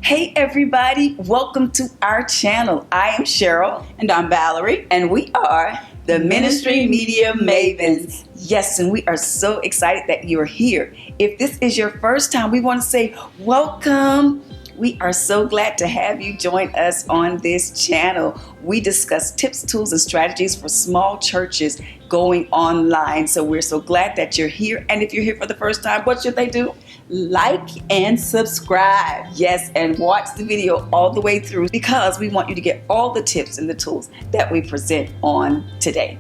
Hey everybody, welcome to our channel. I am Cheryl. And I'm Valerie. And we are the Ministry Media Mavens. Yes, and we are so excited that you're here. If this is your first time, we want to say welcome. We are so glad to have you join us on this channel. We discuss tips, tools, and strategies for small churches going online. So we're so glad that you're here. And if you're here for the first time, what should they do? Like and subscribe. Yes, and watch the video all the way through because we want you to get all the tips and the tools that we present on today.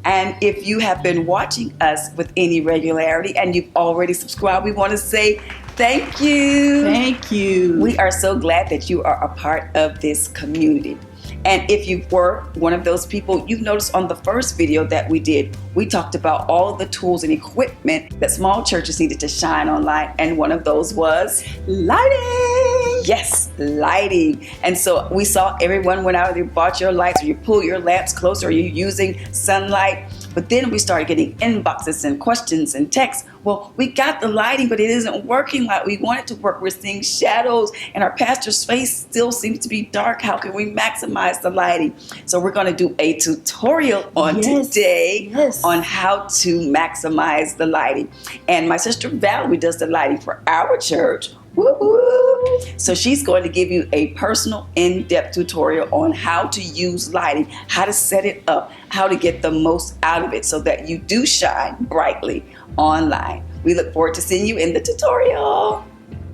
And if you have been watching us with any regularity and you've already subscribed, we want to say thank you. Thank you. We are so glad that you are a part of this community. And if you were one of those people, you've noticed on the first video that we did, we talked about all the tools and equipment that small churches needed to shine online. And one of those was lighting. Yes, lighting. And so we saw everyone went out and they bought your lights, or you pull your lamps closer, or you're using sunlight. But then we started getting inboxes and questions and texts. Well, we got the lighting, but it isn't working like we want it to work. We're seeing shadows and our pastor's face still seems to be dark. How can we maximize the lighting? So we're going to do a tutorial on today on how to maximize the lighting. And my sister Valerie does the lighting for our church. Woo-hoo. So she's going to give you a personal in-depth tutorial on how to use lighting, how to set it up, how to get the most out of it so that you do shine brightly online. We look forward to seeing you in the tutorial.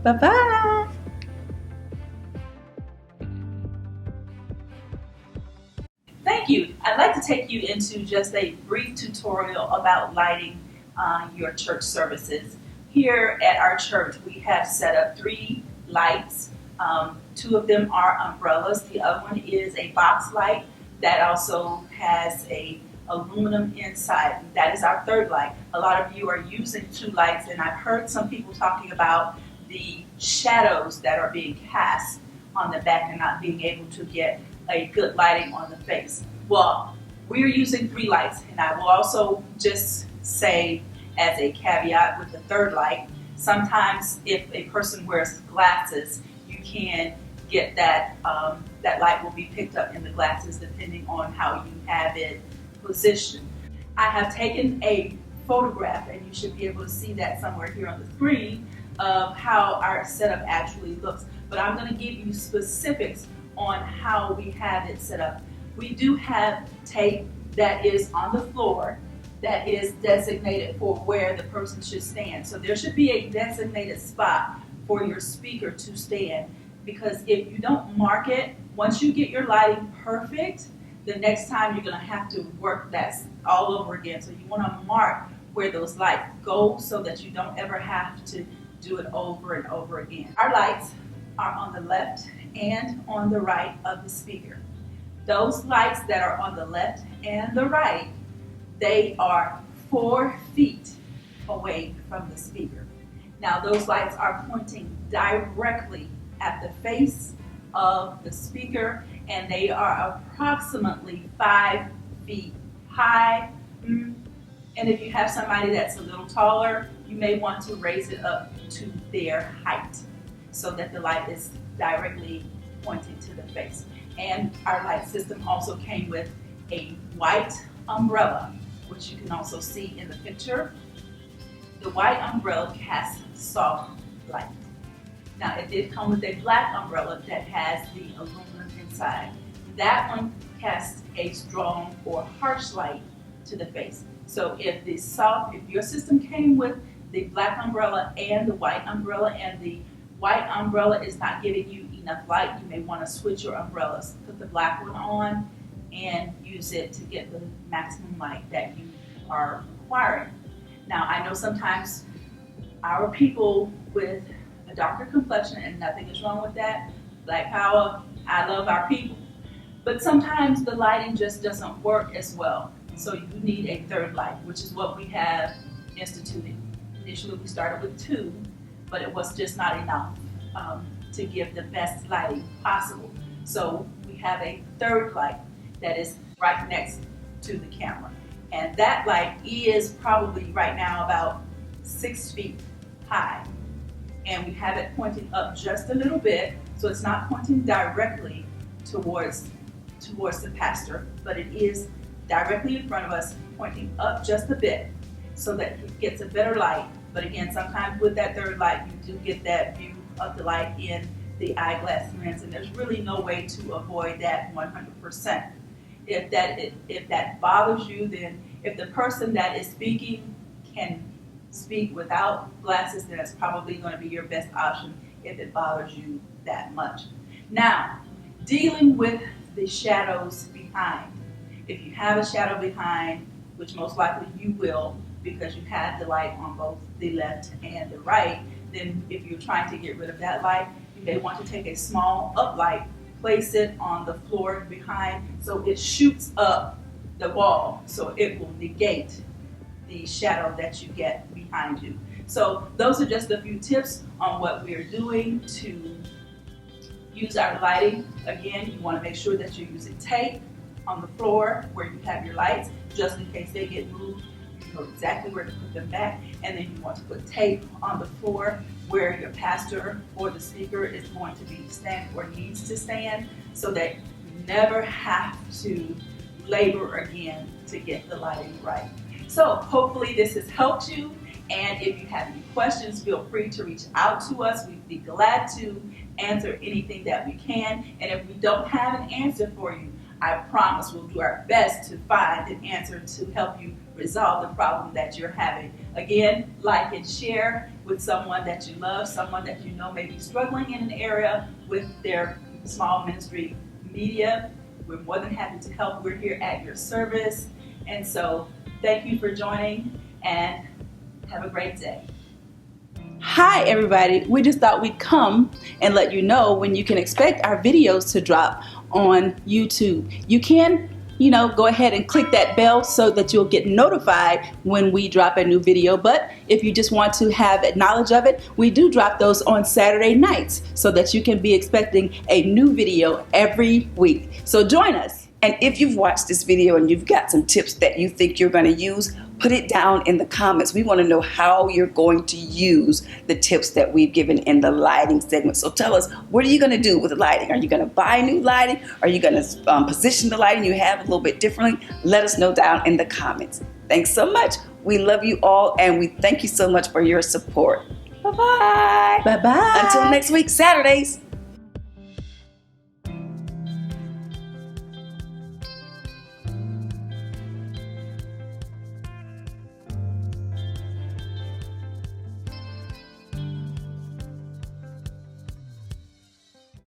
Bye-bye. Thank you. I'd like to take you into just a brief tutorial about lighting your church services. Here at our church, we have set up 3 lights. 2 of them are umbrellas. The other one is a box light that also has a aluminum inside. That is our 3rd light. A lot of you are using 2 lights, and I've heard some people talking about the shadows that are being cast on the back and not being able to get a good lighting on the face. Well, we're using 3 lights, and I will also just say as a caveat with the 3rd light, sometimes if a person wears glasses, you can get that that light will be picked up in the glasses depending on how you have it positioned. I have taken a photograph, and you should be able to see that somewhere here on the screen, of how our setup actually looks. But I'm going to give you specifics on how we have it set up. We do have tape that is on the floor that is designated for where the person should stand. So there should be a designated spot for your speaker to stand, because if you don't mark it, once you get your lighting perfect, the next time you're gonna have to work that all over again. So you wanna mark where those lights go so that you don't ever have to do it over and over again. Our lights are on the left and on the right of the speaker. Those lights that are on the left and the right, they are 4 feet away from the speaker. Now those lights are pointing directly at the face of the speaker, and they are approximately 5 feet high. And if you have somebody that's a little taller, you may want to raise it up to their height so that the light is directly pointing to the face. And our light system also came with a white umbrella, which you can also see in the picture. The white umbrella casts soft light. Now it did come with a black umbrella that has the aluminum inside. That one casts a strong or harsh light to the face. So if your system came with the black umbrella and the white umbrella, and the white umbrella is not giving you enough light, you may want to switch your umbrellas. Put the black one on and use it to get the maximum light that you are requiring. Now, I know sometimes our people with a darker complexion, and nothing is wrong with that, Black Power, I love our people, but sometimes the lighting just doesn't work as well. So you need a 3rd light, which is what we have instituted. Initially, we started with 2, but it was just not enough to give the best lighting possible. So we have a 3rd light that is right next to the camera. And that light is probably right now about 6 feet high. And we have it pointing up just a little bit So it's not pointing directly towards the pastor, but it is directly in front of us, pointing up just a bit so that it gets a better light. But again, sometimes with that third light, you do get that view of the light in the eyeglass lens, and there's really no way to avoid that 100%. If that bothers you, then if the person that is speaking can speak without glasses, then it's probably going to be your best option if it bothers you that much. Now, dealing with the shadows behind. If you have a shadow behind, which most likely you will because you have the light on both the left and the right, then if you're trying to get rid of that light, you may want to take a small uplight, place it on the floor behind so it shoots up the wall, so it will negate the shadow that you get behind you. So those are just a few tips on what we're doing to use our lighting. Again, you want to make sure that you're using tape on the floor where you have your lights, just in case they get moved. You know exactly where to put them back. And then you want to put tape on the floor where your pastor or the speaker is going to be standing or needs to stand, so that you never have to labor again to get the lighting right. So hopefully this has helped you. And if you have any questions, feel free to reach out to us. We'd be glad to answer anything that we can. And if we don't have an answer for you, I promise we'll do our best to find an answer to help you resolve the problem that you're having. Again, like and share with someone that you love, someone that you know may be struggling in an area with their small ministry media. We're more than happy to help. We're here at your service. And so thank you for joining, and have a great day. Hi everybody, we just thought we'd come and let you know when you can expect our videos to drop on YouTube. You can, go ahead and click that bell so that you'll get notified when we drop a new video. But if you just want to have knowledge of it, we do drop those on Saturday nights so that you can be expecting a new video every week. So join us. And if you've watched this video and you've got some tips that you think you're going to use, put it down in the comments. We want to know how you're going to use the tips that we've given in the lighting segment. So tell us, what are you going to do with the lighting? Are you going to buy new lighting? Are you going to position the lighting you have a little bit differently? Let us know down in the comments. Thanks so much. We love you all, and we thank you so much for your support. Bye-bye. Bye-bye. Until next week, Saturdays.